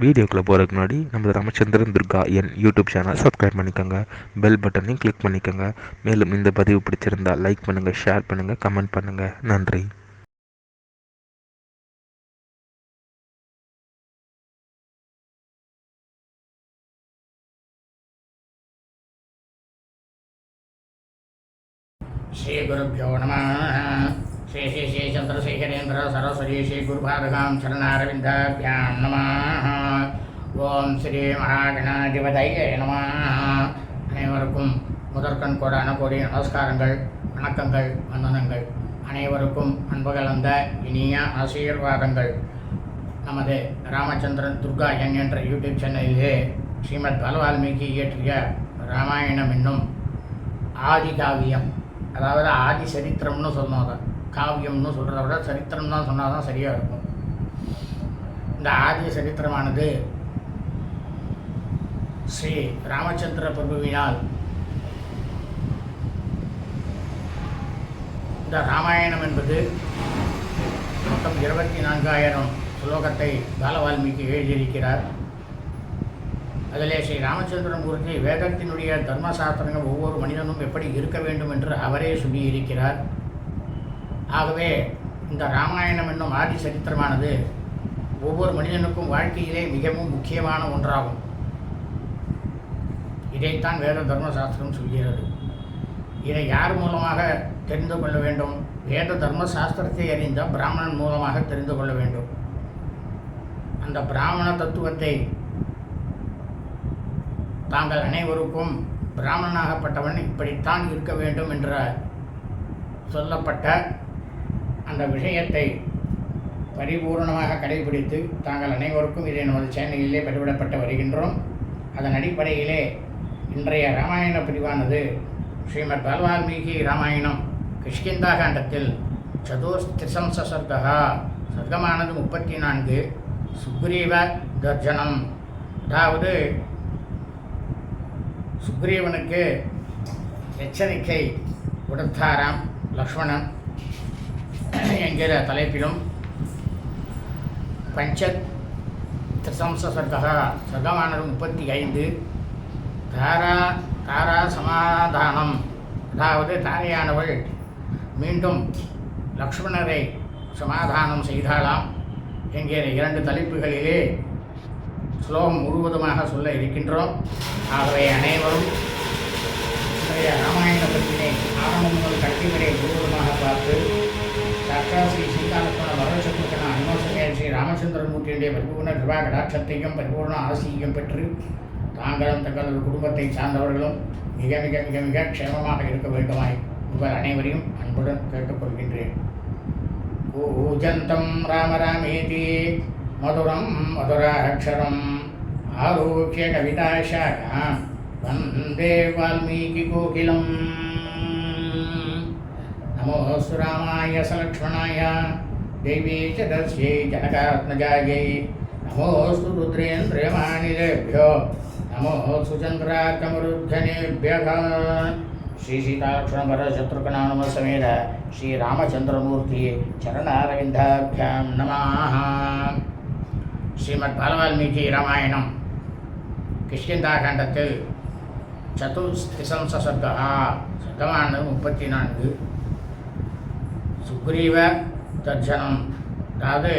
வீடியோக்குள்ளே போகிறதுக்கு முன்னாடி நம்ம ராமச்சந்திரன் துர்கா என் யூடியூப் சேனல் சப்ஸ்கிரைப் பண்ணிக்கோங்க, பெல் பட்டனையும் கிளிக் பண்ணிக்கோங்க. மேலும் இந்த பதிவு பிடிச்சிருந்தால் லைக் பண்ணுங்கள், ஷேர் பண்ணுங்கள், கமெண்ட் பண்ணுங்கள். நன்றி. श्री गुरुभ्यो नमः. श्री श्री श्री चंद्रशेखरेन्द्र सरस्वती श्री गुरुपादकां शरणारविन्दाभ्यां नमः. ஓம் ஸ்ரீ மகாகணாதிபதியே நமः. அனைவருக்கும் முதற்கண் கோடான கோடி நமஸ்காரங்கள், வணக்கங்கள், வந்தனங்கள். அனைவருக்கும் அன்பு கலந்த இனிய ஆசீர்வாதங்கள். நமது ராமச்சந்திரன் துர்கா என் என்ற யூடியூப் சேனலிலே ஸ்ரீமத் பாலவால்மீகி இயற்றிய ராமாயணம் என்னும் ஆதி காவியம், அதாவது ஆதி சரித்திரம்னு சொன்னாங்க. காவியம்னு சொல்கிறத விட சரித்திரம் தான் சொன்னால் தான் சரியாக இருக்கும். இந்த ஆதி சரித்திரமானது ஸ்ரீ ராமச்சந்திர பிரபுவினால் இந்த ராமாயணம் என்பது மொத்தம் 24,000 ஸ்லோகத்தை பாலவால்மீகி எழுதியிருக்கிறார். அதிலே ஸ்ரீ ராமச்சந்திரமூர்த்தி வேதத்தினுடைய தர்மசாஸ்திரங்கள் ஒவ்வொரு மனிதனும் எப்படி இருக்க வேண்டும் என்று அவரே சொல்லியிருக்கிறார். ஆகவே இந்த ராமாயணம் என்னும் ஆதி சரித்திரமானது ஒவ்வொரு மனிதனுக்கும் வாழ்க்கையிலே மிகவும் முக்கியமான ஒன்றாகும். இதைத்தான் வேத தர்மசாஸ்திரம் சொல்கிறது. இதை யார் மூலமாக தெரிந்து கொள்ள வேண்டும்? வேத தர்மசாஸ்திரத்தை அறிந்த பிராமணன் மூலமாக தெரிந்து கொள்ள வேண்டும். அந்த பிராமண தத்துவத்தை தாங்கள் அனைவருக்கும் பிராமணனாகப்பட்டவன் இப்படித்தான் இருக்க வேண்டும் என்ற சொல்லப்பட்ட அந்த விஷயத்தை பரிபூர்ணமாக கடைபிடித்து தாங்கள் அனைவருக்கும் இதை நமது சேனலிலே பதிவிடப்பட்டு வருகின்றோம். அதன் அடிப்படையிலே இன்றைய ராமாயண பிரிவானது ஸ்ரீமத் பாலவால்மீகி ராமாயணம் கிஷ்கிந்தா காண்டத்தில் சதுர்திசம்ச சர்க்கா, சர்க்கமானது 34, சுக்ரீவ தர்ஜனம், அதாவது சுக்ரீவனுக்கு எச்சரிக்கை கொடுத்தாராம் லக்ஷ்மணன் என்கிற தலைப்பிலும், பஞ்ச திசம்ச சர்க்கா, சர்க்கமானது 35, தாரா சமாதானம், அதாவது தாரையானவள் மீண்டும் லக்ஷ்மணரை சமாதானம் செய்தாளாம் என்கிற 2 தலைப்புகளிலே ஸ்லோகம் முழுவதுமாக சொல்ல இருக்கின்றோம். ஆகவே அனைவரும் இன்றைய ராமாயண பற்றினை ஆரம்பம் முதல் கல்வி வரை முழுவதுமாக பார்த்து சாட்சா ஸ்ரீ சீதாலட்சுமண வரதசத்ருகன அனுமோசனே ஸ்ரீ ராமச்சந்திரமூர்த்தியுடைய பரிபூர்ண கிருபா கடாட்சத்தையும் பரிபூர்ண ஆசியையும் பெற்று தாங்களும் தங்களது குடும்பத்தை சார்ந்தவர்களும் மிக மிக மிக மிக க்ஷேமமாக இருக்க வேண்டுமாய் உங்கள் அனைவரையும் அன்புடன் கேட்டுக்கொள்கின்றேன். கூஜந்தம் ராம ராமேதி மதுரம் மதுராட்சரம் ஆரோக்கிய கவிதாசாகாம் வந்தே வால்மீகி கோகிலம். நமோஸ்து ராமாய சலக்ஷ்மணாய தேவி ச தஸ்யை ஜனகாத்மஜாயை நமோஸ்து ருத்ரேந்திரமானிலேभ्यो நமோஸ்து சந்திரார்க்கமருத்தனேभ्यः. ஸ்ரீ சீதாலக்ஷ்மணபரசத்ருகநாம சமேத ஸ்ரீ ராமச்சந்திரமூர்த்தி சரணாரவிந்தாभ्यां நமः. ஸ்ரீமத் பாலவால்மீகி ராமாயணம் கிஷ்கிந்தா காண்டத்தில் சதுர்திசம்ச சர்க்கா, சர்க்கமானது 34, சுக்ரீவ தர்ஜனம், அதாவது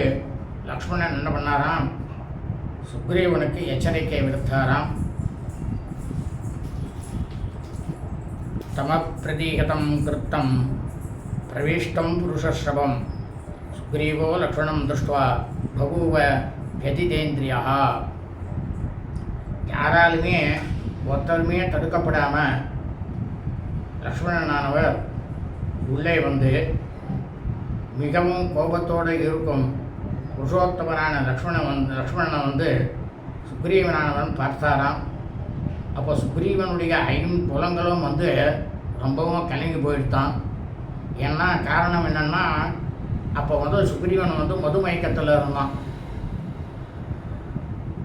லக்ஷ்மணன் என்ன பண்ணாராம், சுக்ரீவனுக்கு எச்சரிக்கை விடுத்தாராம். தம பிரதீகதம் கிருத்தம் பிரவிஷ்டம் புருஷஸ்ரவம் சுக்ரீவோ லக்ஷ்மணம் திருஷ்டுவா பகூவ கதிதேந்திரியா. யாராலுமே ஒருத்தருமே தடுக்கப்படாமல் லக்ஷ்மணனானவர் உள்ளே வந்து மிகவும் கோபத்தோடு இருக்கும் புருஷோத்தமனான லக்ஷ்மணனை வந்து சுக்ரீவனானவன் பார்த்தாராம். அப்போ சுக்ரீவனுடைய 5 புலங்களும் வந்து ரொம்பவும் கலங்கி போயிடுத்தான். ஏன்னா காரணம் என்னென்னா, அப்போ வந்து சுக்ரீவன் வந்து மதுமயக்கத்தில் இருந்தான்.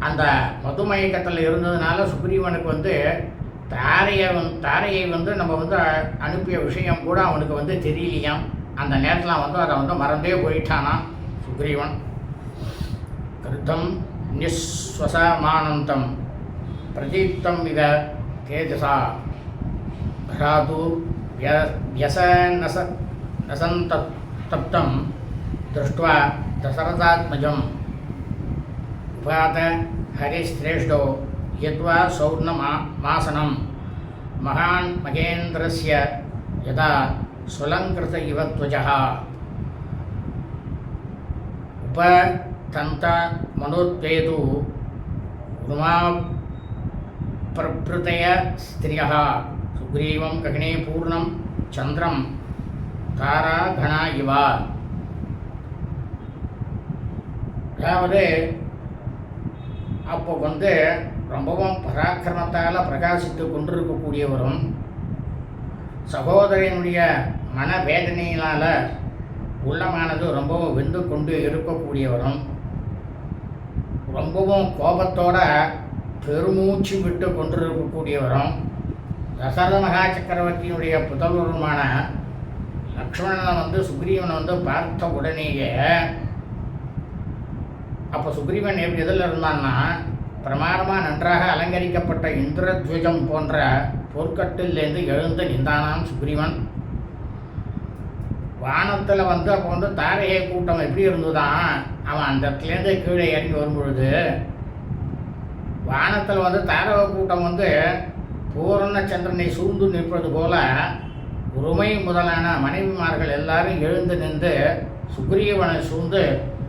அந்த மதுமயக்கத்தில் இருந்ததுனால சுக்ரீவனுக்கு வந்து தாரையை வந்து நம்ம வந்து அனுப்பிய விஷயம் கூட அவனுக்கு வந்து தெரியலையாம். அந்த நேரத்தில் வந்து அதை வந்து மறந்தே போயிட்டானா சுக்ரீவன். கிருத்தம் நிஸ்வசமானந்தம் பிரதீப்தம் இவ தேஜசா भ्रातु व्यसनसन्तप्तं दृष्ट्वा दशरथात्मजम् उपात हरिश्रेष्ठो यद्वा सौर्णमासनं महान् महेन्द्रस्य यदा स्वलङ्कृत इव त्वचः उपतन्त मनोद्वेदु उमा प्रभृतय स्त्रियः सुग्रीवं गगने पूर्णं चन्द्रं तारागणा इव. அதாவது அப்போ ரொம்பவும் பராக்கிரமத்தால் பிரகாசித்து கொண்டிருக்கக்கூடியவரும் சகோதரனுடைய மனவேதனையினால் உள்ளமானது ரொம்பவும் வெந்து கொண்டு இருக்கக்கூடியவரும் ரொம்பவும் கோபத்தோட பெருமூச்சு விட்டு கொண்டிருக்கக்கூடியவரும் தசரத மகா சக்கரவர்த்தியினுடைய புதல்வருமான லக்ஷ்மணனை சுக்ரீவனை பார்த்த உடனேயே, அப்போ சுக்ரீவன் எதில் இருந்தான்னா பிரமாதமாக நன்றாக அலங்கரிக்கப்பட்ட இந்திரத்வஜம் போன்ற பொற்கட்டிலேருந்து எழுந்து நின்றானாம் சுக்ரீவன். வானத்தில் அப்போ தாரையை கூட்டம் எப்படி இருந்துதான், அவன் அந்த இடத்துலேருந்து கீழே இறங்கி வரும்பொழுது வானத்தில் தாரக கூட்டம் பூரண சந்திரனை சூழ்ந்து நிற்பது போல உரிமை முதலான மனைவிமார்கள் எல்லாரும் எழுந்து நின்று சுக்ரீவனை சூழ்ந்து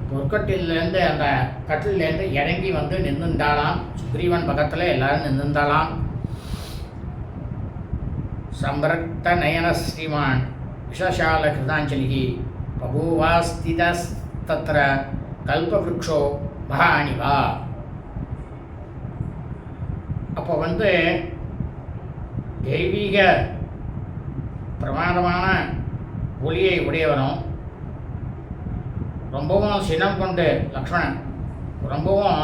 பொற்கட்டிலேருந்து அந்த கட்டிலேருந்து இறங்கி நின்றுந்தாளாம். சுக்ரீவன் பக்கத்தில் எல்லாரும் நின்றுந்தாளாம். சம்பிரக்த நயன ஸ்ரீமான் விஷசால கிருதாஞ்சலி பபூவாஸ்திதஸ்தத்ர கல்பவ்ருக்ஷோ மகாணிவா. அப்போ தெய்வீக பிரமாதமான ஒளியை உடையவனும் ரொம்பவும் சினம் கொண்டு லக்ஷ்மணன் ரொம்பவும்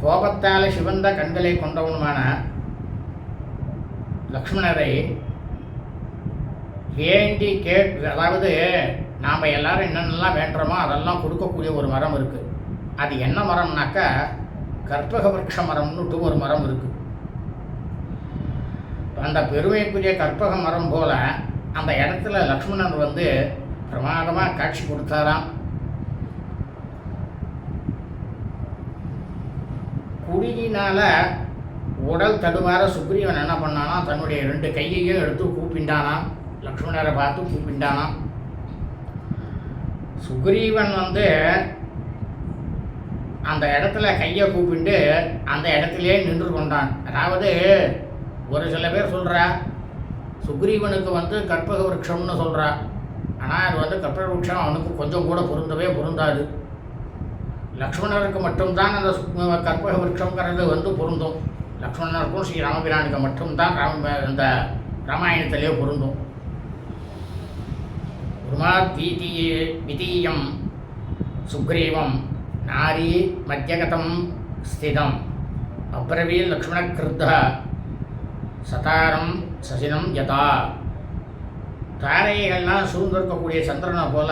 கோபத்தால் சிவந்த கண்களை கொண்டவனுமான லக்ஷ்மணரை வேண்டி அதாவது நாம் எல்லாரும் என்னென்னலாம் வேண்டுறோமோ அதெல்லாம் கொடுக்கக்கூடிய ஒரு மரம் இருக்குது. அது என்ன மரம்னாக்கா கற்பக விருட்ச மரம்னுட்டு ஒரு மரம் இருக்குது. அந்த பெருமைக்குரிய கற்பக மரம் போல அந்த இடத்துல லக்ஷ்மணன் பிரமாதமாக காட்சி கொடுத்தாராம். குடியினால் உடல் தடுமாற சுக்ரீவன் என்ன பண்ணானா, தன்னுடைய 2 கையையும் எடுத்து கூப்பிண்டானாம். லக்ஷ்மணரை பார்த்து கூப்பிண்டானாம். சுக்ரீவன் அந்த இடத்துல கையை கூப்பிட்டு அந்த இடத்துலையே நின்று கொண்டான். அதாவது ஒரு சில பேர் சொல்கிறா சுக்ரீவனுக்கு கற்பக விருட்சம்னு சொல்கிறா. ஆனால் அது கற்பக விருட்சம் அவனுக்கு கொஞ்சம் கூட பொருந்தவே பொருந்தாது. லக்ஷ்மணருக்கு மட்டும்தான் அந்த கற்பக விருட்சங்கிறது பொருந்தும். லக்ஷ்மணருக்கும் ஸ்ரீ ராமபிரானுக்கு மட்டும்தான் அந்த ராமாயணத்திலே பொருந்தும். உருமாத் விதீயம் சுக்ரீவம் நாரி மத்தியகதம் ஸ்திதம் அப்ரவீல் லக்ஷ்மண கிருத்த சதாரம் சசினம் யதா. தாரைகள்லாம் சூழ்ந்திருக்கக்கூடிய சந்திரனை போல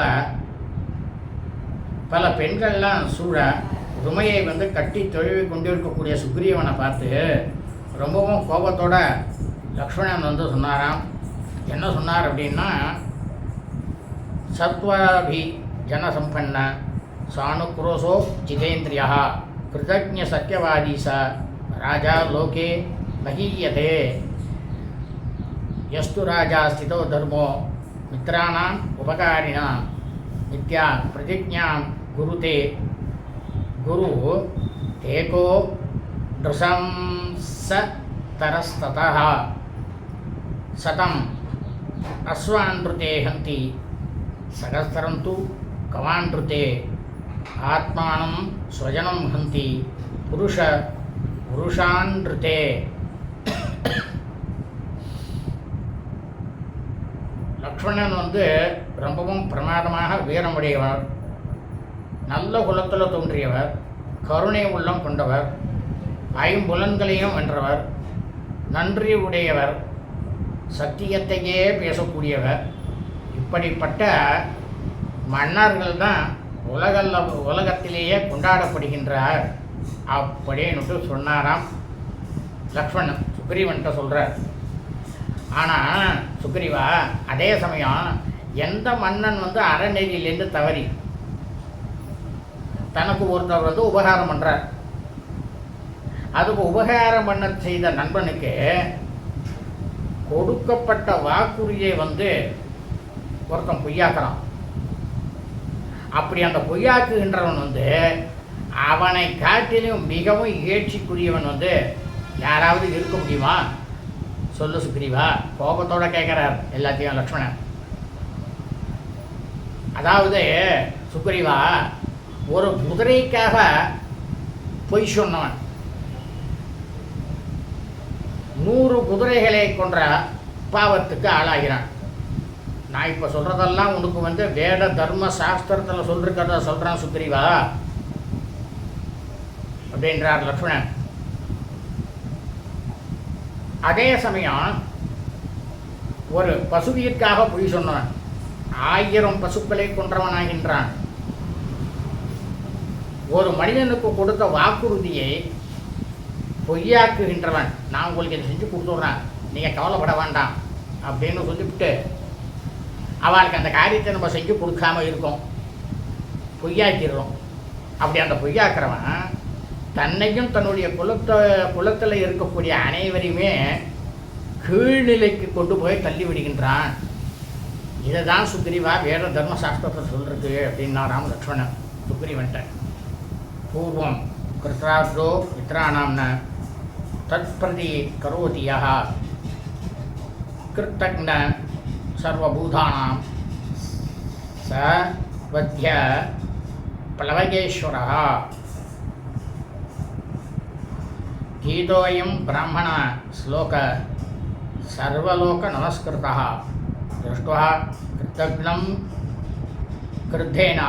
பல பெண்கள்லாம் சூழ உமையை கட்டி தொழுவி கொண்டிருக்கக்கூடிய சுக்ரீவனை பார்த்து ரொம்பவும் கோபத்தோட லக்ஷ்மணன் சொன்னாராம். என்ன சொன்னார் அப்படின்னா, சத்வாபி ஜனசம்பன்ன சானுக்ரோசோ ஜிதேந்திரியா கிருதஜ்ஞ சத்யவாதி ச ராஜா லோகே மகீயதே யஸ்து ராஜா ஸ்திதோ தர்மோ மித்ராணாம் உபகாரிணாம் நித்யா பிரதிஜ்ஞாம் குருதே குரு ஏகோ நிருசம்சதரஸ்ததः சதம் அஸ்வான்ருதே ஹந்தி சகஸ்திரம் து கவான்ருதே ஆத்மானம் ஸ்வஜனம் ஹந்தி புருஷான்ருதே. லக்ஷ்மணன் ரொம்பவும் பிரமாதமாக வீரமுடையவர், நல்ல குலத்தில் தோன்றியவர், கருணை உள்ளம் கொண்டவர், ஐம்புலன்களையும் வென்றவர், நன்றி உடையவர், சத்தியத்தையே பேசக்கூடியவர். இப்படிப்பட்ட மன்னர்கள் தான் உலகத்திலேயே கொண்டாடப்படுகின்றார் அப்படின்னுட்டு சொன்னாராம் லக்ஷ்மணன் சுக்ரீவன்கிட்ட சொல்கிறார். ஆனால் சுக்ரீவா, அதே சமயம் எந்த மன்னன் அறநெறியிலேருந்து தவறி தனக்கு ஒருத்தர் உபகாரம் பண்ணுறார், அதுக்கு உபகாரம் பண்ண செய்த நண்பனுக்கு கொடுக்கப்பட்ட வாக்குறுதியை ஒருத்தன் பொய்யாக்குறான். அப்படி அந்த பொய்யாக்குகின்றவன் அவனை காட்டிலும் மிகவும் இகழ்ச்சிக்குரியவன் யாராவது இருக்க முடியுமா? சொல்லு சுக்ரீவா. கோபத்தோட கேட்குறார் எல்லாத்தையும் லக்ஷ்மணன். அதாவது சுக்ரீவா, ஒரு குதிரைக்காக பொய் சொன்னவன் 100 குதிரைகளை கொன்ற பாவத்துக்கு ஆளாகிறான். நான் இப்போ சொல்கிறதெல்லாம் உனக்கு வேத தர்ம சாஸ்திரத்தில் சொல்லிருக்கிறத சொல்கிறான் சுக்ரீவா அப்படின்றார் லக்ஷ்மணன். அதே சமயம் ஒரு பசுவிற்காக பொய் சொன்னவன் 1000 பசுக்களை கொன்றவனாகின்றான். ஒரு மனிதனுக்கு கொடுத்த வாக்குறுதியை பொய்யாக்குகின்றவன், நான் உங்களுக்கு இதை செஞ்சு கொடுத்துட்றேன், நீங்கள் கவலைப்பட வேண்டாம் அப்படின்னு சொல்லிவிட்டு அவளுக்கு அந்த காரியத்தை நம்ம செஞ்சு கொடுக்காம இருக்கோம், பொய்யாக்கிடுறோம். அப்படி அந்த பொய்யாக்குறவன் தன்னையும் தன்னுடைய குலத்தில் இருக்கக்கூடிய அனைவரையுமே கீழ்நிலைக்கு கொண்டு போய் தள்ளி விடுகின்றான். இதை தான் சுக்ரீவா வேத தர்மசாஸ்திரத்தை சொல்கிறது அப்படின்னா ராம லக்ஷ்மணன் சுக்ரீவன்ட்ட. பூர்வம் கிருத்ரார்த்தோ மித்ராணாம்ன தத்பிரதி கரோதியா கிருத்தக்ன சர்வபூதானாம் ச வத்ய प्लवगेश्वरः गीतोऽयं ब्राह्मण श्लोक सर्वलोक नमस्कृतः दृष्ट्वा कृतघ्नं क्रुद्धेन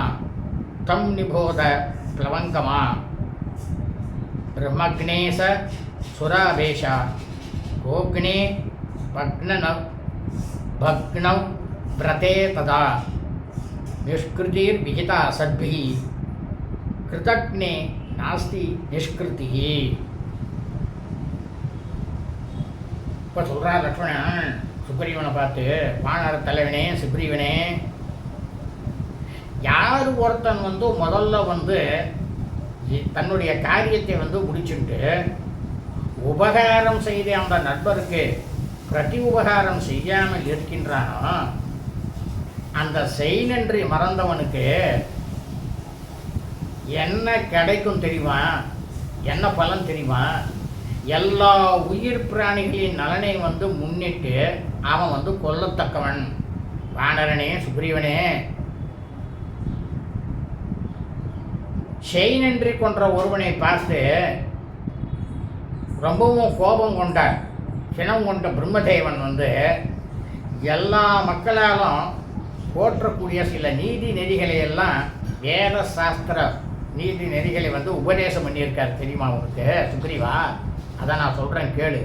तं निबोध प्लवङ्गमा ब्रह्मग्ने स सुरावेश गोग्ने भग्नौ व्रते तदा निष्कृतिर्विहिता सद्भिः कृतघ्ने नास्ति निष्कृतिः. இப்போ சொல்கிறார் லக்ஷ்மணன் சுக்ரீவனை பார்த்து, வானர தலைவனே சுக்ரீவனே, யார் ஒருத்தன் முதல்ல தன்னுடைய காரியத்தை முடிச்சுட்டு உபகாரம் செய்த அந்த நண்பருக்கு பிரதி உபகாரம் செய்யாமல் இருக்கின்றானோ, அந்த செய் நன்றி மறந்தவனுக்கு என்ன கிடைக்கும் தெரியுமா? என்ன பலன் தெரியுமா? எல்லா உயிர் பிராணிகளின் நலனை முன்னிட்டு அவன் கொல்லத்தக்கவன். வானரனே சுக்ரீவனே, செய் நன்றி கொன்ற ஒருவனை பார்த்து ரொம்பவும் கோபம் கொண்ட சினம் கொண்ட பிரம்மதேவன் எல்லா மக்களாலும் போற்றக்கூடிய சில நீதி நெறிகளை எல்லாம் வேத சாஸ்திர நீதி நெறிகளை உபதேசம் பண்ணியிருக்கார் தெரியுமா உனக்கு சுக்ரீவா? அதான் நான் சொல்கிறேன் கேளு.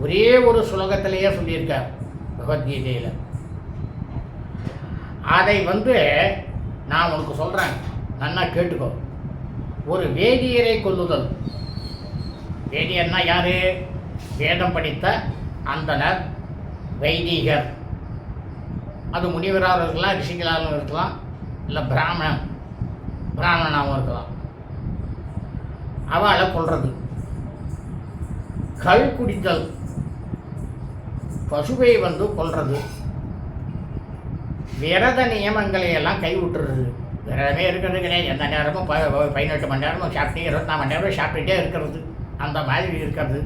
ஒரே ஒரு ஸ்லோகத்திலேயே சொல்லியிருக்கார் பகவத்கீதையில். அதை நான் உனக்கு சொல்கிறேன், நல்லா கேட்டுக்கோ. ஒரு வேதியரை கொல்லுதல், வேதியர்னா யார்? வேதம் படித்த அந்தனர், வைதிகர். அது முனிவராக இருக்கலாம், ரிஷிகளாகவும் இருக்கலாம், இல்லை பிராமணனாகவும் இருக்கலாம். அவளை கொல்றது. கள் குடித்தல், பசுவை கொல்றது. விரத நியமங்களை எல்லாம் கைவிட்டுறது. விரதமே இருக்கிறது கிடையாது. எந்த நேரமும் 18 மணி நேரமும் சாப்பிட்டு 24 மணி நேரமும் சாப்பிட்டுட்டே இருக்கிறது. அந்த மாதிரி இருக்கிறது.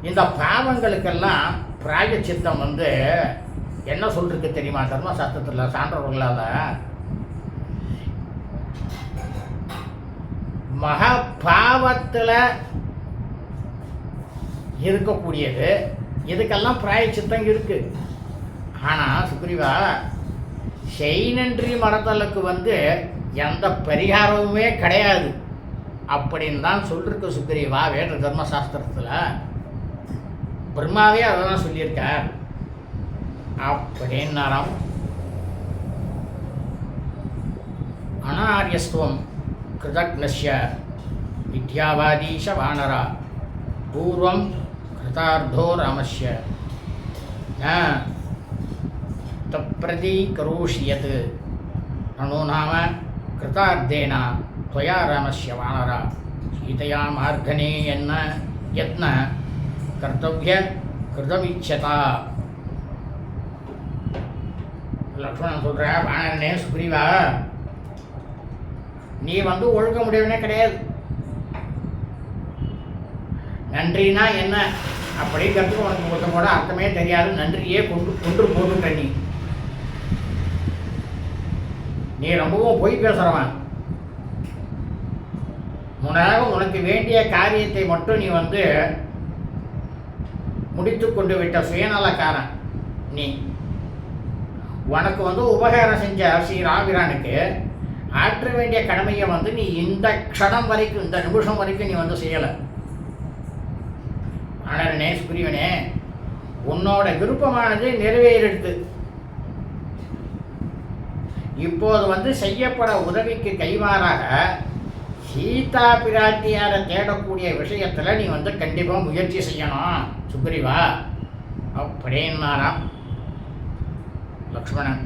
இந்த பாவங்களுக்கெல்லாம் பிராயச்சித்தம் என்ன சொல்றது தெரியுமா? தர்மசாஸ்திரத்தில் சான்றவர்களால் மகா பாவத்தில் இருக்கக்கூடியது. இதுக்கெல்லாம் பிராயச்சித்தம் இருக்கு. ஆனால் சுக்ரீவா, செய் நன்றி மறத்தலுக்கு எந்த பரிகாரமுமே கிடையாது அப்படின்னு தான் சொல்லிருக்கு சுக்ரீவா வேத தர்மசாஸ்திரத்தில். பிரம்மாவே அதை தான் சொல்லியிருக்கார் அப்படின்னாராம். அனாரியஸ்துவம் கிருதக்னஸ்ய வித்யாவாதீஷ வானரா பூர்வம் கிருதார்த்தோ ராமஸ்ய ந தப்ரதீகரோஷி யத் நனு நாம கிருதார்த்தேன त्वया रामस्य वानरा सीतया मार्गणे यत्न कर्तव्य कृतमिच्छता லக்ஷ்மணன் சொல்ற வானரனே சுக்ரீவா நீ வந்து ஒழுக்க முடியவனே கிடையாது. நன்றினா என்ன அப்படிங்கிறதுக்கு உனக்கு மொத்தமோட அர்த்தமே தெரியாது. நன்றியே கொன்று போட்டுட்ட நீ ரொம்பவும் பொய் பேசுறவன். உனக்கு வேண்டிய காரியத்தை மட்டும் நீ வந்து முடித்து கொண்டு விட்ட சுயநலக்காரன் நீ. உனக்கு வந்து உபகாரம் செஞ்ச ஸ்ரீராமிரானுக்கு ஆற்ற வேண்டிய கடமையை வந்து நீ இந்த க்ஷணம் வரைக்கும், இந்த நிமிஷம் வரைக்கும் நீ வந்து செய்யலை. ஆனரனே சுக்ரீவனே, உன்னோட விருப்பமானது நிறைவேறிடுது. இப்போது வந்து செய்யப்பட உதவிக்கு கைமாறாக சீதா பிராட்டியாரை தேடக்கூடிய விஷயத்தில் நீ வந்து கண்டிப்பாக முயற்சி செய்யணும் சுக்ரீவா அப்படின்னாராம் லக்ஷ்மணன்.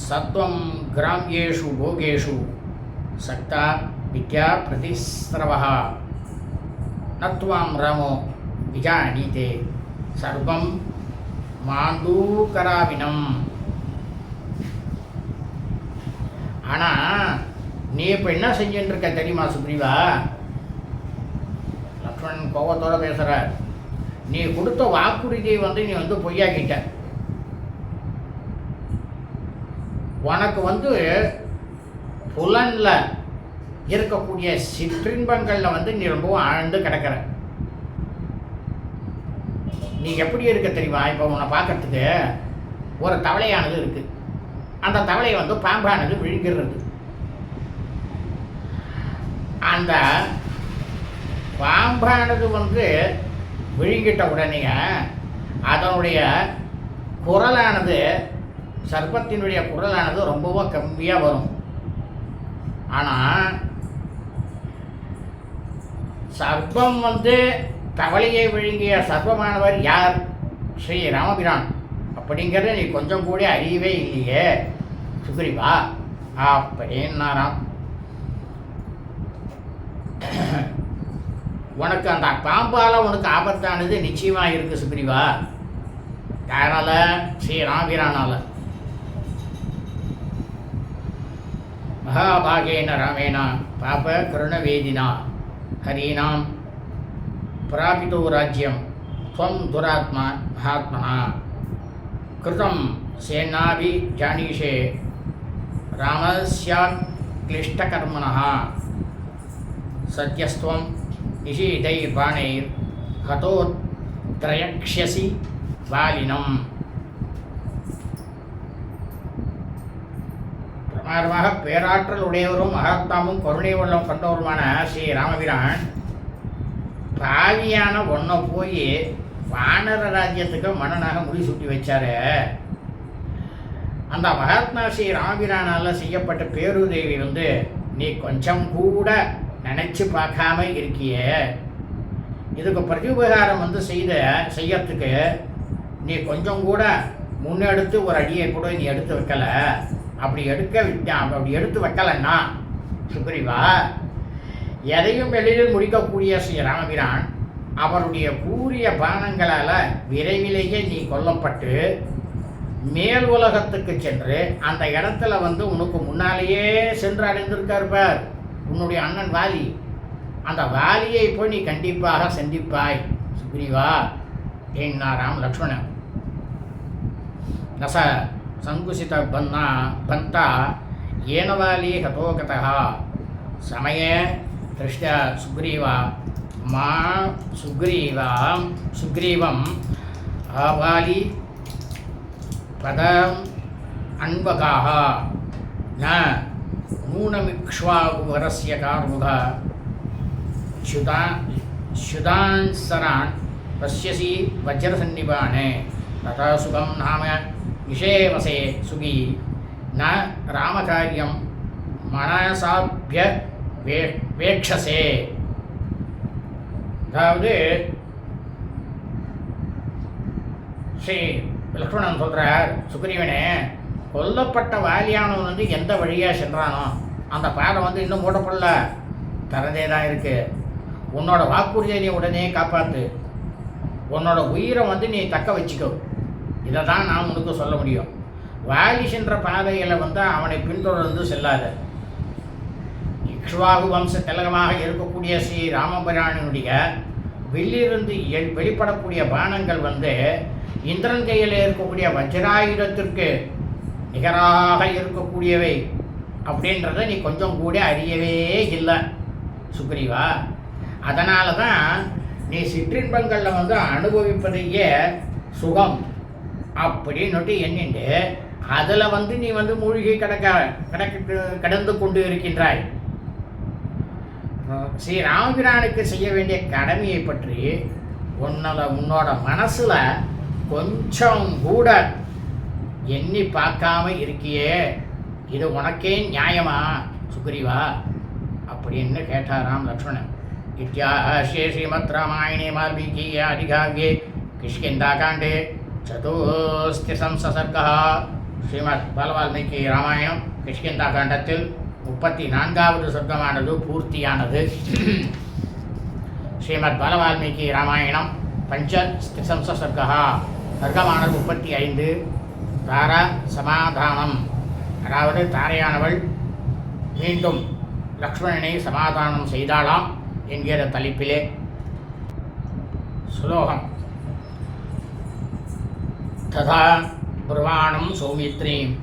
சத்வம் கிராமியேஷு போகேஷு சக்தா வித்யா பிரதிஸ்ரவஹா நத்வாம் ராமோ விஜானீதே சர்வம் மாண்டூகராவினம். ஆனால் நீ இப்போ என்ன செஞ்சுட்டு இருக்க தெரியுமா சுக்ரீவா? லக்ஷ்மணன் கோபத்தோட பேசுகிற. நீ கொடுத்த வாக்குறுதியை வந்து நீ வந்து பொய்யாக்கிட்ட. உனக்கு வந்து புலன்ல இருக்கக்கூடிய சிற்றின்பங்களில் வந்து நீ ரொம்பவும் ஆழ்ந்து கிடக்கிற. நீ எப்படி இருக்க தெரியுமா? இப்போ உன்னை பார்க்கறதுக்கு ஒரு தவளையானது இருக்கு. அந்த தவளையை வந்து பாம்பானது விழுங்கிறது. அந்த பாம்பானது வந்து விழுங்கிட்ட உடனே அதனுடைய குரலானது, சர்ப்பத்தினுடைய குரலானது ரொம்பவும் கம்மியாக வரும். ஆனால் சர்ப்பம் வந்து தவளையை விழுங்கிய சர்ப்பமானவர் யார்? ஸ்ரீ ராமபிரான் அப்படிங்கிறத நீ கொஞ்சம் கூட அறியவே இல்லையே சுக்ரீவா அப்படின்னாராம். உனக்கு அந்த பாம்பால் உனக்கு ஆபத்தானது நிச்சயமாக இருக்குது சுக்ரீவா. யாரால? ஸ்ரீ ராமபிரானால. மகாபாகேன ராமேனா பாப கருணவேதினா ஹரீனாம் பிராபிதோ ராஜ்யம் துவம் துராத்மா மகாத்மனா கிருதம் சேனாபி ஜானீஷே ராமஸ்யாத் கிளிஷ்டகர்மணः சத்யஸ்துவம் நிஷீதைர் பாணைர் ஹதோத்ரயக்ஷ்யசி வாலினம். பிரமாதமாக பேராற்றல் உடையவரும் மகாத்மாவும் கருணை உள்ளம் கொண்டவருமான ஸ்ரீ ராமபிரான் பாவியான ஒன்றை போய் வானர ராஜ்யத்துக்கு மன்னனாக முடிசூட்டி வச்சாரு. அந்த மகாத்மா ஸ்ரீ ராமபிரானால் செய்யப்பட்ட பேருதவி வந்து நீ கொஞ்சம் கூட நினச்சி பார்க்காம இருக்கியே. இதுக்கு பிரதிபகாரம் வந்து செய்யறதுக்கு நீ கொஞ்சம் கூட முன்னெடுத்து ஒரு அடியை கூட நீ எடுத்து வைக்கல. அப்படி எடுத்து வைக்கலன்னா சுக்ரீவா, எதையும் எளிதில் முடிக்கக்கூடிய ஸ்ரீ ராமபிரான் அவருடைய கூறிய பானங்களால் விரைவிலேயே நீ கொல்லப்பட்டு மேல் உலகத்துக்கு சென்று அந்த இடத்துல வந்து உனக்கு முன்னாலேயே சென்று அடைந்திருக்கார் பார் உன்னுடைய அண்ணன் வாலி. அந்த வாலியை போய் நீ கண்டிப்பாக சந்திப்பாய் சுக்ரீவா என்னாராம் லக்ஷ்மணன். நச சங்குசித பந்தா ஏனவாலி ஹதோகதா சமயே திருஷ்ட சுக்ரீவா மா சுக்ரீவம் ஆவாலி பதம் அன்பகாக ந நூனமிக்ஷ்வாகுவரஸ்ய கார்முக சுதான்சரான் பசியசி வஜ்ரசன்னிபானே ததா சுகம் நாம விஷேவசே சுகி ந ராமகாரியம் மனசாபிய வேக்ஷசே. அதாவது ஸ்ரீ லக்ஷ்மணன் சொல்கிறார், சுக்ரீவனே, கொல்லப்பட்ட வாலியானவன் வந்து எந்த வழியாக சென்றானோ அந்த பாதை வந்து இன்னும் மூடப்படல, தரதே தான் இருக்குது. உன்னோட வாக்குறுதியை நீ உடனே காப்பாற்று, உன்னோட உயிரை வந்து நீ தக்க வச்சுக்கோ. இதை தான் நான் உனக்கு சொல்ல முடியும். வாலி சென்ற பாதையில் வந்து அவனை பின்தொடர்ந்து செல்லாத. இக்ஷ்வாகு வம்ச திலகமாக இருக்கக்கூடிய ஸ்ரீ ராமபிரானுடைய வெளியிலிருந்து வெளிப்படக்கூடிய பானங்கள் வந்து இந்திரன் கையில் இருக்கக்கூடிய வஜ்ராயுதத்திற்கு நிகராக இருக்கக்கூடியவை அப்படின்றத நீ கொஞ்சம் கூட அறியவே இல்லை சுக்ரீவா. அதனால தான் நீ சிற்றின்பங்களில் வந்து அனுபவிப்பதையே சுகம் அப்படின்னுட்டு எண்ணிட்டு அதில் வந்து நீ வந்து மூழ்கி கடந்து கொண்டு இருக்கின்றாய். ஸ்ரீ ராமபிரானுக்கு செய்ய வேண்டிய கடமையை பற்றி உன்னோட மனசில் கொஞ்சம் கூட எண்ணி பார்க்காம இருக்கியே, இது உனக்கே நியாயமா சுக்ரீவா அப்படின்னு கேட்டாராம் லக்ஷ்மணன். இத்தியாஹ்யே ஸ்ரீமத் ராமாயணே வால்மீகியே ஆதிகாவ்யே கிஷ்கிந்தாகாண்டே சதுஸ்திரிசம் சர்கா. ஸ்ரீமத் பாலவால்மீகி ராமாயணம் கிஷ்கிந்தாகாண்டத்தில் 34வது சர்க்கமானது பூர்த்தியானது. ஸ்ரீமத் பாலவால்மீகி ராமாயணம் பஞ்சஸ்திரிசம் சர்கா, சர்க்கமானது 35. தாரா சமாதானம், அதாவது தாரையானவள் மீண்டும் லக்ஷ்மணனை சமாதானம் செய்தாளாம் என்கிற தலைப்பிலே ஸ்லோகம். ததா புர்வாணம் சௌமித்ரீம்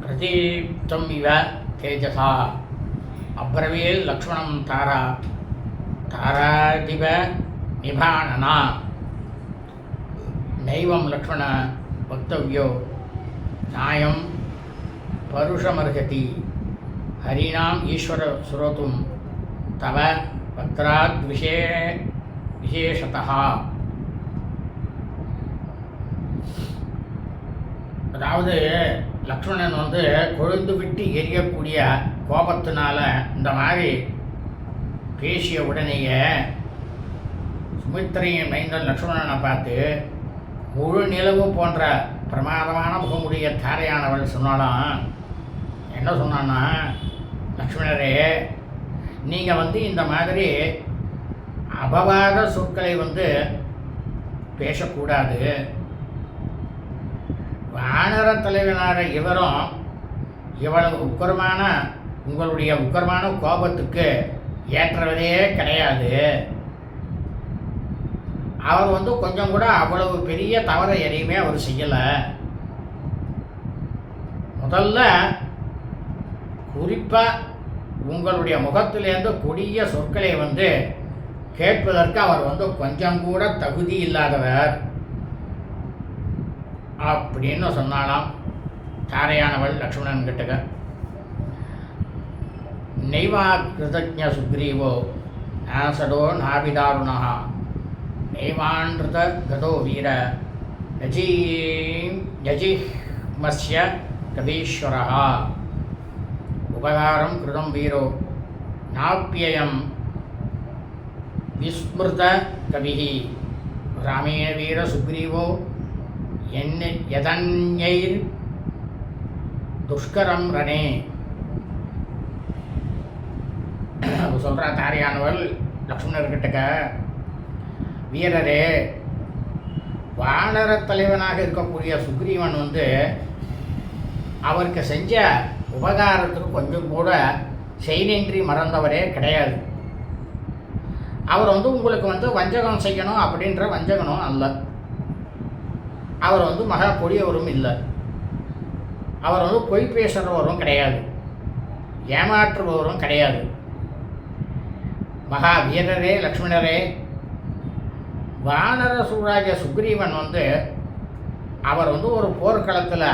பிரதீப்தம் இவ தேஜசா அப்ரவீல் லக்ஷ்மணம் தாரா தாராதிவ நிபானனா நைவம் லக்ஷ்மண வக்தவ்யோ நியாயம் பருஷமர்ஹதி ஹரிணாம் ஈஸ்வர சுரோத்தும் தவ வக்ராத் விசேஷதா. அதாவது லக்ஷ்மணன் வந்து கொழுந்து விட்டு எரியக்கூடிய கோபத்தினால இந்த மாதிரி பேசிய உடனேயே சுமித்திரையின் மைந்தன் லக்ஷ்மணனை பார்த்து முழு நிலவு போன்ற பிரமாதமான முகமுடைய தாரையானவள் சொன்னாலாம். என்ன சொன்னான்னா, லக்ஷ்மணரே, நீங்கள் வந்து இந்த மாதிரி அபவாத சொற்களை வந்து பேசக்கூடாது. வானர தலைவனார இவரும் இவ்வளவு உங்களுடைய உக்கரமான கோபத்துக்கு ஏற்றவரே கிடையாது. அவர் வந்து கொஞ்சம் கூட அவ்வளவு பெரிய தவறை எதையுமே அவர் செய்யலை. முதல்ல குறிப்பாக உங்களுடைய முகத்திலேருந்து கொடிய சொற்களை வந்து கேட்பதற்கு அவர் வந்து கொஞ்சம் கூட தகுதி இல்லாதவர் அப்படின்னு சொன்னாலாம் தாரையானவள் லக்ஷ்மணன் கிட்டக. நைவா கிருதஜ சுக்ரீவோ நாசடோ நாபிதாருணா நைவான்ருத கதோ வீர யஜிமஸ்ய கபீஸ்வரா உபகாரம் கிருதம் வீரோ நாப்பியம் விஸ்மிருத கவிஹி ராமேண வீர சுக்ரீவோ யதன்யைர் துஷ்கரம் ரணே. சொல்கிறா தாரையானவள் லக்ஷ்மணர்கிட்டக்க, வீரரே, வானர தலைவனாக இருக்கக்கூடிய சுக்ரீவன் வந்து அவருக்கு செஞ்ச உபகாரத்துக்கு கொஞ்சம் கூட செய்நின்றி மறந்தவரே கிடையாது. அவர் வந்து உங்களுக்கு வந்து வஞ்சகம் செய்யணும் அப்படின்ற வஞ்சகனும் அல்ல. அவர் வந்து மகா கொடியவரும் இல்லை. அவர் வந்து பொய் பேசுகிறவரும் கிடையாது, ஏமாற்றுபவரும் கிடையாது. மகா வீரரே லக்ஷ்மணரே, வானர சூராஜ சுக்ரீவன் வந்து அவர் வந்து ஒரு போர்க்களத்தில்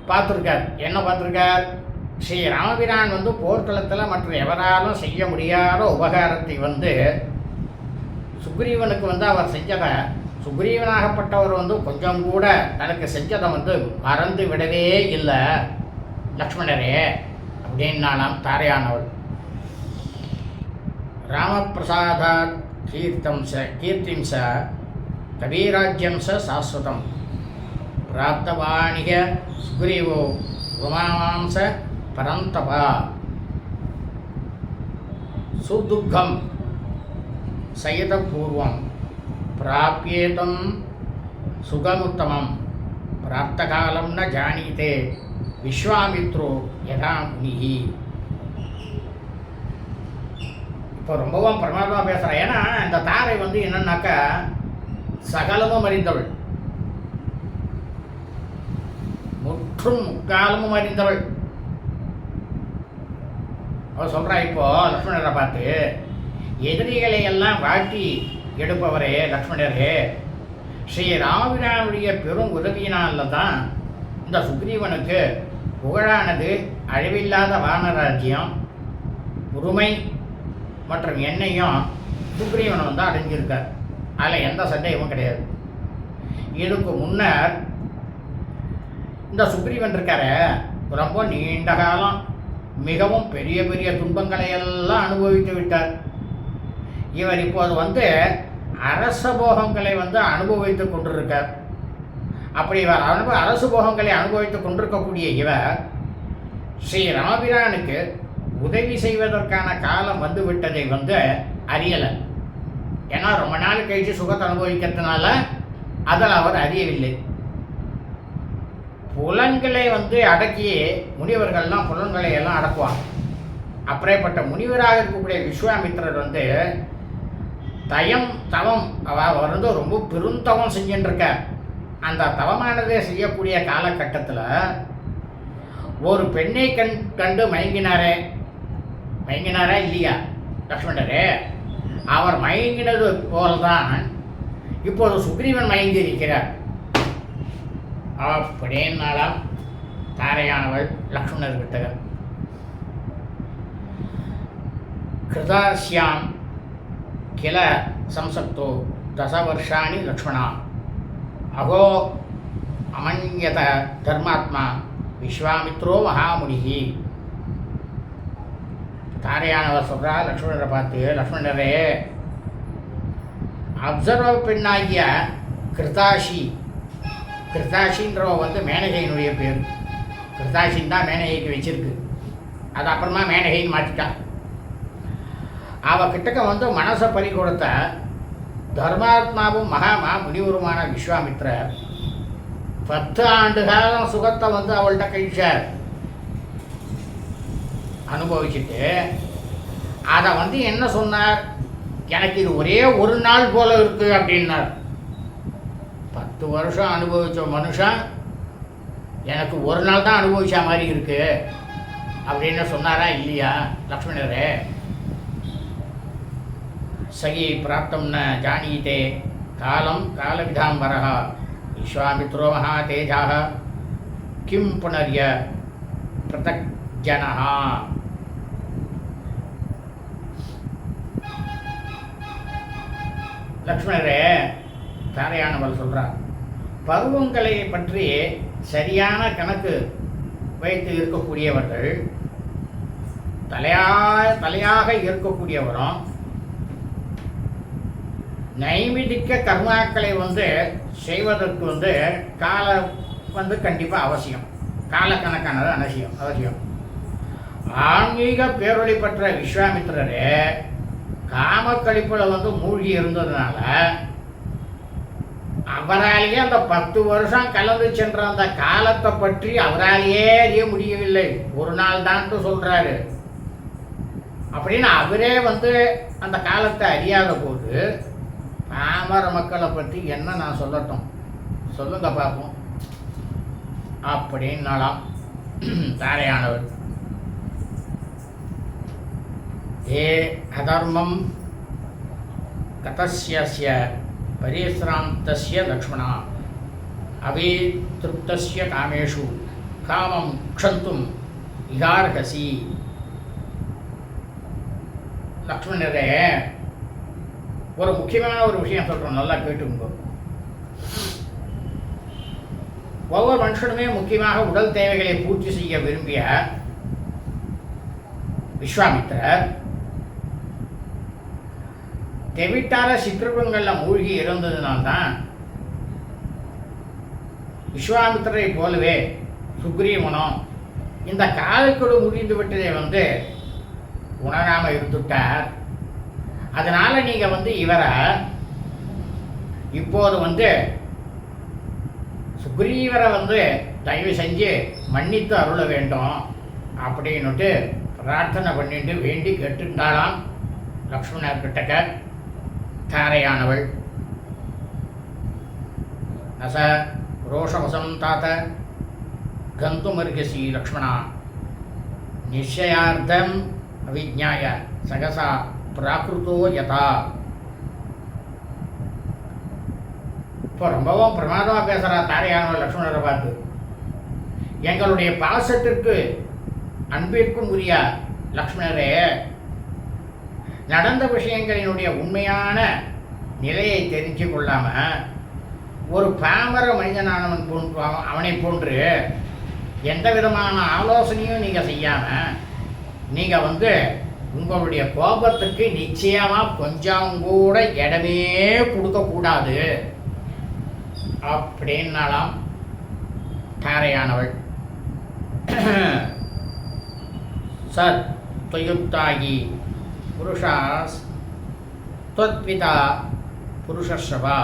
பார்த்துருக்கார். என்ன பார்த்துருக்கார்? ஸ்ரீ ராமபிரான் வந்து போர்க்களத்தில் மற்ற எவராலும் செய்ய முடியாத உபகாரத்தை வந்து சுக்ரீவனுக்கு வந்து அவர் செஞ்சதை சுக்ரீவனாகப்பட்டவர் வந்து கொஞ்சம் கூட தனக்கு செஞ்சதை வந்து மறந்து விடவே இல்லை லக்ஷ்மணரே அப்படின்னாலாம் தாரையானவள். ராமபிரசாதா கீர்த்திம் ச கபீராஜ்யம் ச சாஸ்வதம் பிராப்தவாணிக சுக்ரீவோ உமாமாம்ச பரந்தபா சுதுக்கம் சயதபூர்வம் பிராப்யேதம் சுகமுத்தமம் பிராப்தகாலம் ந ஜானீதே விஸ்வாமித்ரோ யதா முனிஹி. இப்போ ரொம்பவும் பிரமாதமா பேசுகிறேன். ஏன்னா இந்த தாரை வந்து என்னன்னாக்கா சகலமும் அறிந்தவள், முற்றும் முக்காலமும் அறிந்தவள். அவள் சொல்கிறா இப்போ லக்ஷ்மணரை பார்த்து, எதிரிகளை எல்லாம் வாட்டி எடுப்பவரே லக்ஷ்மணரே, ஸ்ரீ ராமபிரானுடைய பெரும் உதவியினால தான் இந்த சுக்ரீவனுக்கு புகழானது அழிவில்லாத வானராஜ்யம் உரிமை மற்றும் எண்ணெயும் சுக்ரீவனை வந்து அடைஞ்சிருக்கார். அதில் எந்த சந்தேகமும் கிடையாது. இதுக்கு முன்னர் இந்த சுக்ரீவன் இருக்கார ரொம்ப நீண்ட காலம் மிகவும் பெரிய பெரிய துன்பங்களை எல்லாம் அனுபவித்து விட்டார். இவர் இப்போது வந்து அரச போகங்களை வந்து அனுபவித்து கொண்டிருக்கார். அப்படி இவர் அரசு போகங்களை அனுபவித்து கொண்டிருக்கக்கூடிய இவர் ஸ்ரீ ராமபிரானுக்கு உதவி செய்வதற்கான காலம் வந்து விட்டதை வந்து அறியலை. ஏன்னா ரொம்ப நாள் கழிச்சு சுகத்தை அனுபவிக்கிறதுனால அதில் அவர் அறியவில்லை. புலன்களை வந்து அடக்கி முனிவர்கள்லாம் புலன்களை எல்லாம் அடக்குவாங்க. அப்படிப்பட்ட முனிவராக இருக்கக்கூடிய விஸ்வாமித்திரர் வந்து தவம் அவர் வந்து ரொம்ப பெருந்தவம் செஞ்சுட்டுருக்கார். அந்த தவமானதை செய்யக்கூடிய காலகட்டத்தில் ஒரு பெண்ணை கண்டு மயங்கினாரா இல்லையா லக்ஷ்மணரே? அவர் மயங்கினது போல்தான் இப்போது சுக்ரீவன் மயங்கி இருக்கிறார் அப்படின்னாலாம் தாரையானவள் லக்ஷ்மணர்கிட்ட கிருதாஸ்யாம் கில சம்சக்தோ தசவர்ஷாணி லக்ஷ்மணா அகோ அமன்யத தர்மாத்மா விஸ்வாமித்ரோ மகாமுனிகி. தாரையானவர் சொல்கிறா லக்ஷ்மணரை பார்த்து, லக்ஷ்மணரே, அப்சர்வ பெண்ணாகிய கிருதாஷின்றவ வந்து மேனகையினுடைய பேர். கிருதாஷின் தான் மேனகைக்கு வச்சிருக்கு. அது அப்புறமா மேனகைன்னு மாற்றிட்டான். அவகிட்டக்க வந்து மனசை பறி கொடுத்த தர்மாத்மாவும் மகாமா முனிவருமான விஸ்வாமித்ரர் 10 ஆண்டு காலம் சுகத்தை வந்து அவள்கிட்ட கழிச்சார். அனுபவிச்சுட்டு அதை வந்து என்ன சொன்னார், எனக்கு இது ஒரே ஒரு நாள் போல இருக்கு அப்படின்னார். 10 வருஷம் அனுபவித்த மனுஷன் எனக்கு ஒரு நாள் தான் அனுபவிச்ச மாதிரி இருக்கு அப்படின்னு சொன்னாரா இல்லையா லக்ஷ்மணரே? சகி பிராப்தம் ந ஜானீதே காலம் காலவிதாம்பரः விஸ்வாமித்ரோ மகாதேஜாः கிம் புனர்ய பிரதக்ஜனः. லக்ஷ்மணரே, தாரையானவள் சொல்கிறார், பருவங்களை பற்றி சரியான கணக்கு வைத்து இருக்கக்கூடியவர்கள் தலையாக இருக்கக்கூடியவரும் நைமிதிக்க கர்மாக்களை வந்து செய்வதற்கு வந்து காலம் வந்து கண்டிப்பாக அவசியம். காலக்கணக்கானது அவசியம். ஆன்மீக பேரொழி பெற்ற விஸ்வாமித்திரரே காமக்கழிப்பில் வந்து மூழ்கி இருந்ததுனால அவராலேயே அந்த 10 வருஷம் கலந்து சென்ற அந்த காலத்தை பற்றி அவராலேயே அறிய முடியவில்லை. ஒரு நாள் தான் சொல்கிறாரு அப்படின்னு அவரே வந்து அந்த காலத்தை அறியாத போது பாமர மக்களை பற்றி என்ன நான் சொல்லட்டும், சொல்லுங்க பார்ப்போம் அப்படின்னாலாம் தாரையானவர். ஏ அதர்மம் கதஸ்ய பரிசிராந்தஸ்ய லக்ஷ்மணா அவித்ருப்தஸ்ய காமேஷு காமம் க்ஷந்தும் இகார்ஹசி. லக்ஷ்மணரே, ஒரு முக்கியமான ஒரு விஷயம் சொல்கிறோம், நல்லா கேட்டுங்க. ஒவ்வொரு மனுஷனுமே முக்கியமாக உடல் தேவைகளை பூர்த்தி செய்ய விரும்பிய விஸ்வாமித்திரர் தெவிட்டார சித்திரபங்களில் மூழ்கி இருந்ததுனால்தான் விஸ்வாமித்திரரை போலவே சுக்ரீவனும் இந்த காலக்கெடு முடிந்து விட்டதை உணராமல் இருந்துட்டார். அதனால நீங்க இவரை இப்போது சுக்ரீவரை தயவு செஞ்சு மன்னித்து அருள வேண்டும் அப்படின்னுட்டு பிரார்த்தனை பண்ணிட்டு வேண்டி கேட்டுட்டாளாம் லக்ஷ்மணர் கிட்டக்க தாரையானவள். நச ரோஷவசம் தாத்த கந்துமர்கசி லக்ஷ்மணா நிச்சயார்த்தம் அவிஜ்ஞாய சகசா பிராகிருத்தோ யதா. இப்போ ரொம்பவும் பிரமாதமாக பேசுகிறா தாரையானவள் லக்ஷ்மணரை பார்த்து. எங்களுடைய பாசத்திற்கு அன்பிற்கும் உரிய லக்ஷ்மணரே, நடந்த விஷயங்களினுடைய உண்மையான நிலையை தெரிஞ்சு கொள்ளாம ஒரு பாமர மனிதனானவன் அவனை போன்று எந்த விதமான ஆலோசனையும் நீங்கள் செய்யாமல் நீங்கள் உங்களுடைய கோபத்துக்கு நிச்சயமாக கொஞ்சம் கூட இடமே கொடுக்கக்கூடாது அப்படின்னாலாம் தாரையானவள். சத் துயுக்தாகி புருஷாஸ் त्वत्पिता पुरुषश्रवा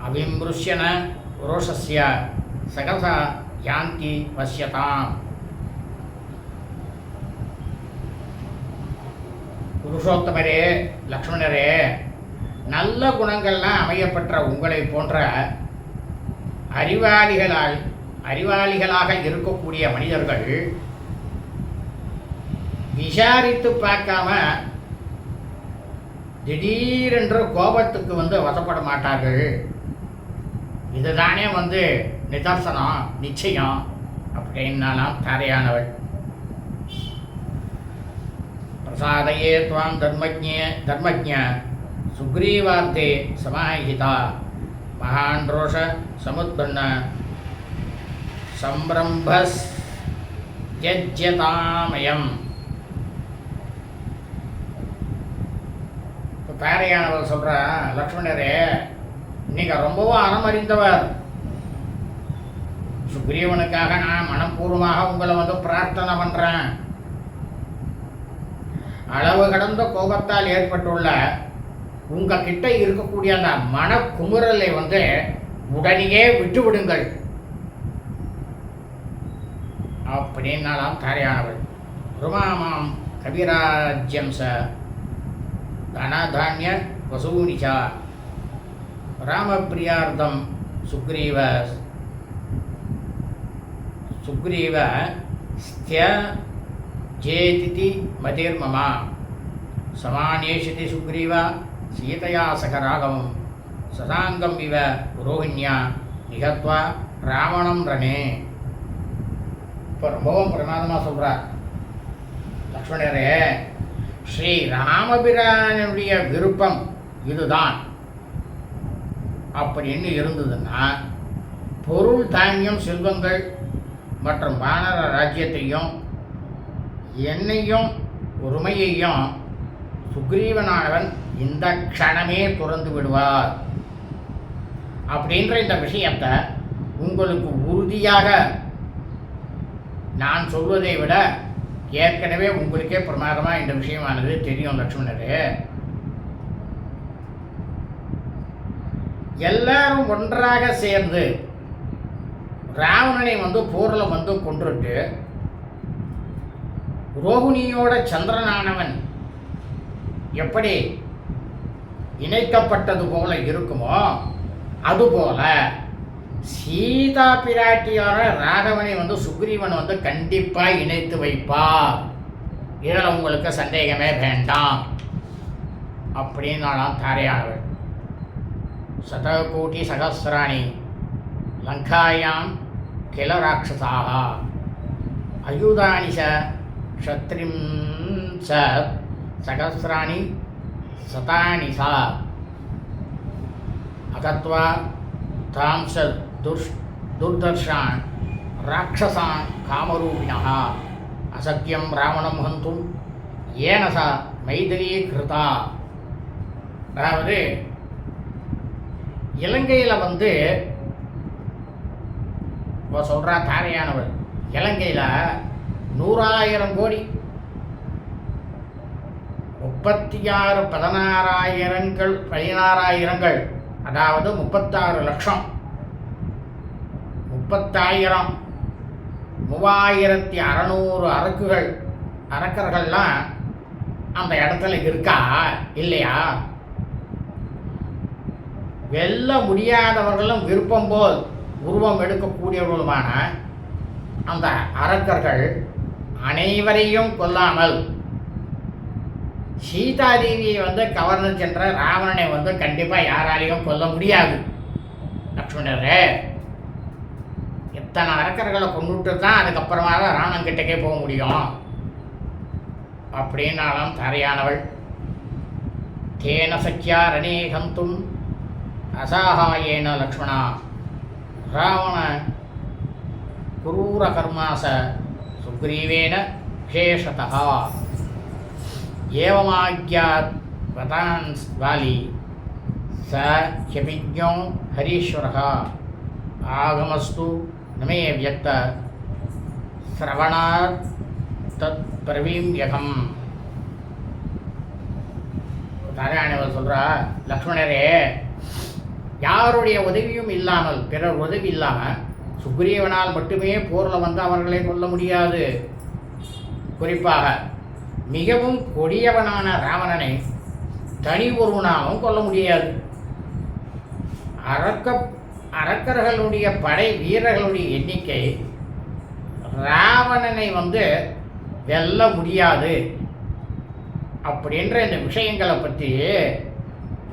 अविमृश्यन रोषस्य सकसा यान्ति पश्यताम्. புருஷோத்தமரே, லக்ஷ்மணரே, நல்ல குணங்கள்லாம் அமையப்பட்ட உங்களை போன்ற அறிவாளிகளாக இருக்கக்கூடிய மனிதர்கள் விசாரித்து பார்க்காம திடீரென்று கோபத்துக்கு வசப்பட மாட்டார்கள். இதுதானே நிதர்சனம், நிச்சயம் அப்படின்னாலாம் தாரையானவள். பிரசாதையே துவாம் தர்மஜ்ஞ சுக்ரீவார்த்தே சமாஹிதா மகான் ரோஷ சமுத்பன்ன சம்பிரம்பஸ் யஜ்யதாமயம். தாரையானவர் சொல்கிற, லக்ஷ்மணரே, நீங்கள் ரொம்பவும் அறமறிந்தவர். சுக்ரீவனுக்காக நான் மனப்பூர்வமாக உங்களை பிரார்த்தனை பண்ணுறேன். அளவு கடந்த கோபத்தால் ஏற்பட்டுள்ள உங்ககிட்ட இருக்கக்கூடிய அந்த மனக்குமுறலை உடனே விட்டுவிடுங்கள் அப்படின்னாலாம் தாரையானவள். ருமாமாம் கவிராஜ்யம் ச தனதானிய வசூனிச்சா ராமப்பிரியார்த்தம் சுக்ரீவ ஸ்த்யஜேதிதி மதிர்மமா சமானேஷிதி சுக்ரீவ சீதையா சக ராகவம் சதாங்கம் இவ ரோஹிண்யா நிகத்வா ராவணம் ரணே. இப்போ ரொம்பவும் பிரமாதமாக சொல்கிறார் லக்ஷ்மணரே, ஸ்ரீ ராமபிரானுடைய விருப்பம் இதுதான் அப்படின்னு இருந்ததுன்னா பொருள், தானியம், செல்வங்கள் மற்றும் வானர ராஜ்யத்தையும் என்னையும் உரிமையையும் சுக்ரீவனானவன் இந்த க்ஷணமே துறந்து விடுவார் அப்படின்ற இந்த விஷயத்தை உங்களுக்கு உறுதியாக நான் சொல்வதை விட ஏற்கனவே உங்களுக்கே பிரமாதமாக இந்த விஷயமானது தெரியும் லக்ஷ்மணரே. எல்லாரும் ஒன்றாக சேர்ந்து ராவணனை போரில் கொன்றுட்டு ரோகிணியோட சந்திரனானவன் எப்படி இணைக்கப்பட்டது போல இருக்குமோ அதுபோல சீதா பிராட்டியோட ராகவனை சுக்ரீவன் கண்டிப்பாக இணைத்து வைப்பார். இதில் உங்களுக்கு சந்தேகமே வேண்டாம் அப்படின்னாலாம் தாரையானவள். சதகோட்டி சகசிராணி லங்காயாம் கில ராட்சசாக அயுதானி ச க்ஷத்ரிம் ச சகசிராணி சதானி சா அகத்வா தாம்ச दुर्दर्शान् राक्षसान् कामरूपिणः असत्यं रावणं हन्तुं येन सा मैथिलीकृता. அதாவது இலங்கையில் வந்து சொல்கிறா தாரையானவர், இலங்கையில் 100,000 கோடி 36 16,000 அதாவது 36 லட்சம் 30,000 3600 அரக்கர்கள்லாம் அந்த இடத்துல இருக்கா இல்லையா? வெல்ல முடியாதவர்களும் விருப்பம் போல் உருவம் எடுக்கக்கூடியவர்களுமான அந்த அரக்கர்கள் அனைவரையும் கொல்லாமல் சீதாதேவியை வந்து கவர்ந்து சென்ற ராவணனை வந்து கண்டிப்பாக யாராலையும் கொல்ல முடியாது. லக்ஷ்மணரே, இத்தனை அரக்கர்களை கொண்டுட்டு தான் அதுக்கப்புறமா தான் ராவணன் கிட்டக்கே போக முடியும் அப்படின்னாலும் தாரையானவள் தேன சக்கியா ரணே ஹந்தும் அசாகாயேன லக்ஷ்மணா ராவண குரூர கர்மாச சுக்ரீவேன விசேஷதः ஏவமாக்யாத் வதான் வாலி ச ஹ்யபிஜ்ஞோ ஹரீஸ்வரः ஆகமஸ்து நமே வியக்த ஸ்ரவணாத் தத் பிரவீம்யகம். தாராயணவர் சொல்கிறா, லக்ஷ்மணரே, யாருடைய உதவியும் இல்லாமல், பிறர் உதவி இல்லாமல் சுக்ரீவனால் மட்டுமே போரில் வந்து அவர்களை கொல்ல முடியாது. குறிப்பாக மிகவும் கொடியவனான ராவணனை தனி ஒருவனாலும் கொல்ல முடியாது. அரக்கர்களுடைய படை வீரர்களுடைய எண்ணிக்கை ராவணனை வந்து வெல்ல முடியாது அப்படின்ற இந்த விஷயங்களை பற்றி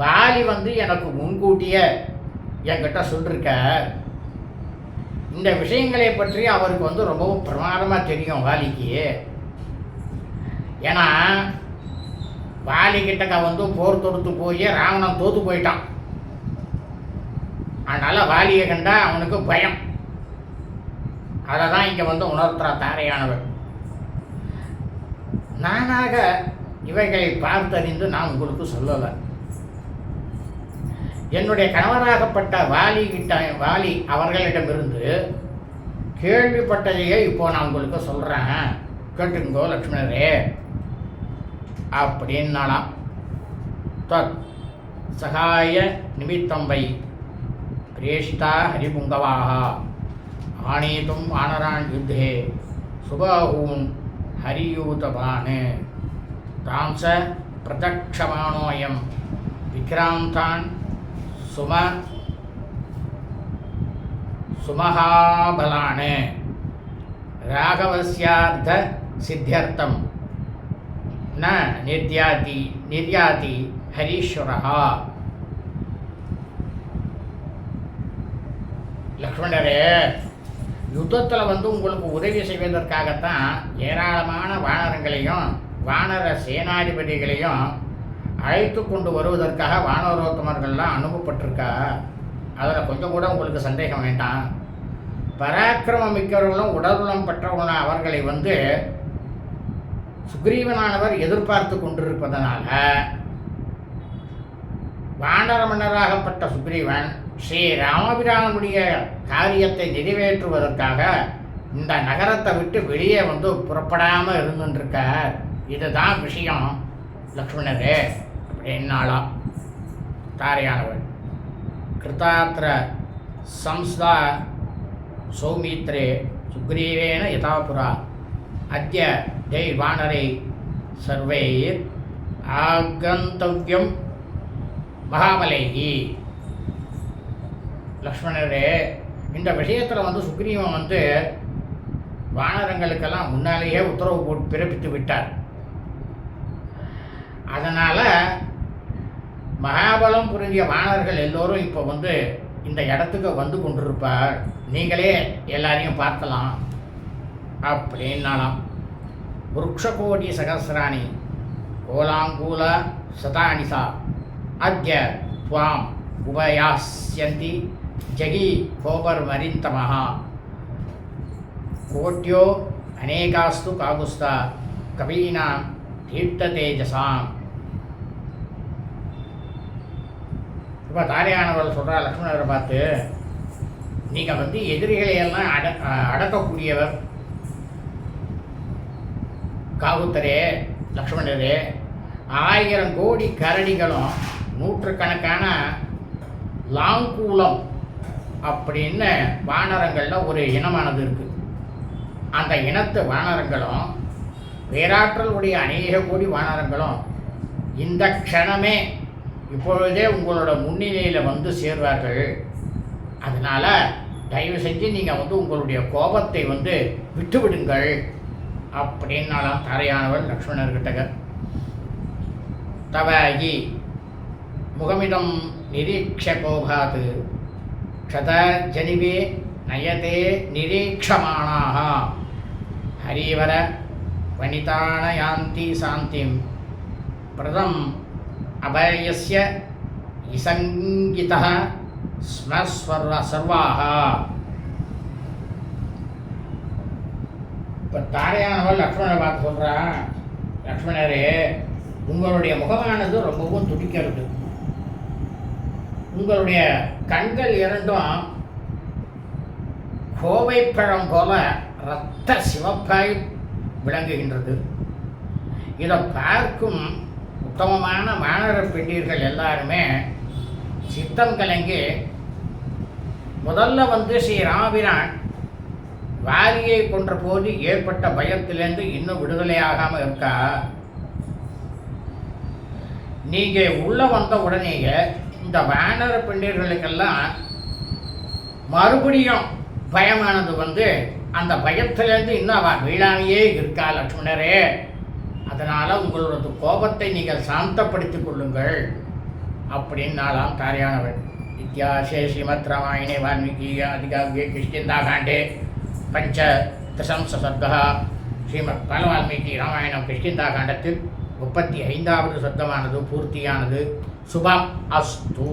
வாலி வந்து எனக்கு முன்கூட்டியே என்கிட்ட சொல்லிருக்க. இந்த விஷயங்களை பற்றி அவருக்கு வந்து ரொம்பவும் பிரமாதமாக தெரியும் வாலிக்கு. ஏன்னா வாலிக்கிட்டக்க வந்து போர் தொடுத்து போய் ராவணன் தோற்று போயிட்டான். அதனால் வாலியை கண்டா அவனுக்கு பயம். அதை தான் இங்கே வந்து உணர்த்துறா தாரையானவர். நானாக இவைகளை பார்த்தறிந்து நான் உங்களுக்கு சொல்லலை. என்னுடைய கணவராகப்பட்ட வாலி அவர்களிடமிருந்து கேள்விப்பட்டதையே இப்போ நான் உங்களுக்கு சொல்கிறேன், கேட்டுங்கோ லக்ஷ்மணரே அப்படின்னாலாம். தத் சகாய நிமித்தம் வை பிரேஷிதா ஹரிபுங்கவாக ஆனேதும் வானரான் யுத்தே சுபாஹூன் ஹரியூதபான் தாம்ச பிரதக்ஷமானோயம் விக்ராந்தான் சுமஹாபலான் ராகவஸ்யார்த்த சித்தியர்த்தம் ந நிர்யாதி ஹரீஸ்வரः. லக்ஷ்மணரே, யுத்தத்தில் வந்து உங்களுக்கு உதவி செய்வதற்காகத்தான் ஏராளமான வானரங்களையும் வானர சேனாதிபதிகளையும் அழைத்து கொண்டு வருவதற்காக வானரோத்தமர்கள்லாம் அனுப்பப்பட்டிருக்கா. அதில் கொஞ்சம் கூட உங்களுக்கு சந்தேகம் வேண்டாம். பராக்கிரமம் மிக்கவர்களும் உடல்நலம் பெற்றவர்களும் அவர்களை வந்து சுக்ரீவனானவர் எதிர்பார்த்து கொண்டிருப்பதனால வானர மன்னராகப்பட்ட சுக்ரீவன் ஸ்ரீ ராமபிரானுடைய காரியத்தை நிறைவேற்றுவதற்காக இந்த நகரத்தை விட்டு வெளியே வந்து புறப்படாமல் இருந்துருக்கார். இதுதான் விஷயம் லக்ஷ்மணரே அப்படின்னாலாம் தாரையானவள். கிருதாத்திர சம்ஸ்தா சௌமித்ரே சுக்ரீவேன யதாபுரா அத்ய ஜெய் வானரை சர்வை ஆகந்தவ்யம் மகாபலைகி. லக்ஷ்மணரே, இந்த விஷயத்தில் வந்து சுக்ரீவன் வந்து வானரங்களுக்கெல்லாம் முன்னாலேயே உத்தரவு போட்டு பிறப்பித்து விட்டார். அதனால் மகாபலம் புரிஞ்சிய வானர்கள் எல்லோரும் இப்போ வந்து இந்த இடத்துக்கு வந்து கொண்டிருப்பார். நீங்களே எல்லாரையும் பார்க்கலாம் அப்படின்னாலாம். விருக்ஷகோடி சகசிராணி கோலாங்கூல சதானிசா அத்ய துவாம் உபயாஸ்யந்தி ஜகி கோபர் மரிந்தமஹா கோட்யோ அநேகாஸ்து காகுஸ்தா கவீனாம் தீர்த்த தேஜசாம். இப்போ தாரையானவர் சொல்கிறார் லக்ஷ்மணரை பார்த்து, நீங்கள் எதிரிகளையெல்லாம் அடக்கக்கூடியவர் காகுத்தரே, லக்ஷ்மணரே. 1000 கோடி கரடிகளும் நூற்றுக்கணக்கான லாங்கூலம் அப்படின்னு வானரங்களில் ஒரு இனமானது இருக்குது. அந்த இனத்து வானரங்களும் பேராற்றல் உடைய அநேக கோடி வானரங்களும் இந்த க்ஷணமே இப்பொழுதே உங்களோட முன்னிலையில் சேர்வார்கள். அதனால் தயவு செஞ்சு நீங்கள் உங்களுடைய கோபத்தை விட்டுவிடுங்கள் அப்படின்னாலாம் தாரையானவர் லக்ஷ்மணர்கிட்ட. தவாயி முகமிதம் நிரீக்ஷ கோபாத் க்ஷத ஜனிவே நயதே நிரீக்ஷமானாக ஹரிவர வனிதானயாந்தி சாந்திம் பிரதம் அபயஸ்ய இசங்கிதः ஸ்மஸ்வர்வ இப்போ தாரையானவள் லக்ஷ்மணரை பார்த்து சொல்கிறா, லக்ஷ்மணரே, உங்களுடைய முகமானது ரொம்பவும் துடிக்கிறது. உங்களுடைய கண்கள் இரண்டும் கோவைப்பழம் போல இரத்த சிவப்பாய் விளங்குகின்றது. இதை பார்க்கும் உத்தமமான வானர பெண்டீர்கள் எல்லாருமே சித்தம் கலங்கி முதல்ல ஸ்ரீ ராமபிரான் வாரியை கொன்ற போது ஏற்பட்ட பயத்திலேருந்து இன்னும் விடுதலையாகாமல் இருக்கா. நீங்கள் உள்ளே வந்த உடனேயே இந்த வானர பெண்டீர்களுக்கெல்லாம் மறுபடியும் பயமானது அந்த பயத்திலேருந்து இன்னும் அவள் வீழாமையே இருக்கா லக்ஷ்மணரே. அதனால் உங்களோட கோபத்தை நீங்கள் சாந்தப்படுத்திக் கொள்ளுங்கள் அப்படின்னாலாம் தாரையானவள். இத்தியாசே ஸ்ரீமத் ராமாயணே வால்மீகி ஆதிகாவ்யே கிஷ்கிந்தாகாண்டே பஞ்சதசம்ச சர்க்கः ஸ்ரீமத் பாலவால்மீகி ராமாயணம் கிஷ்கிந்தாகாண்டத்தில் 35வது சர்க்கமானது பூர்த்தியானது. சுபம் அஸ்து.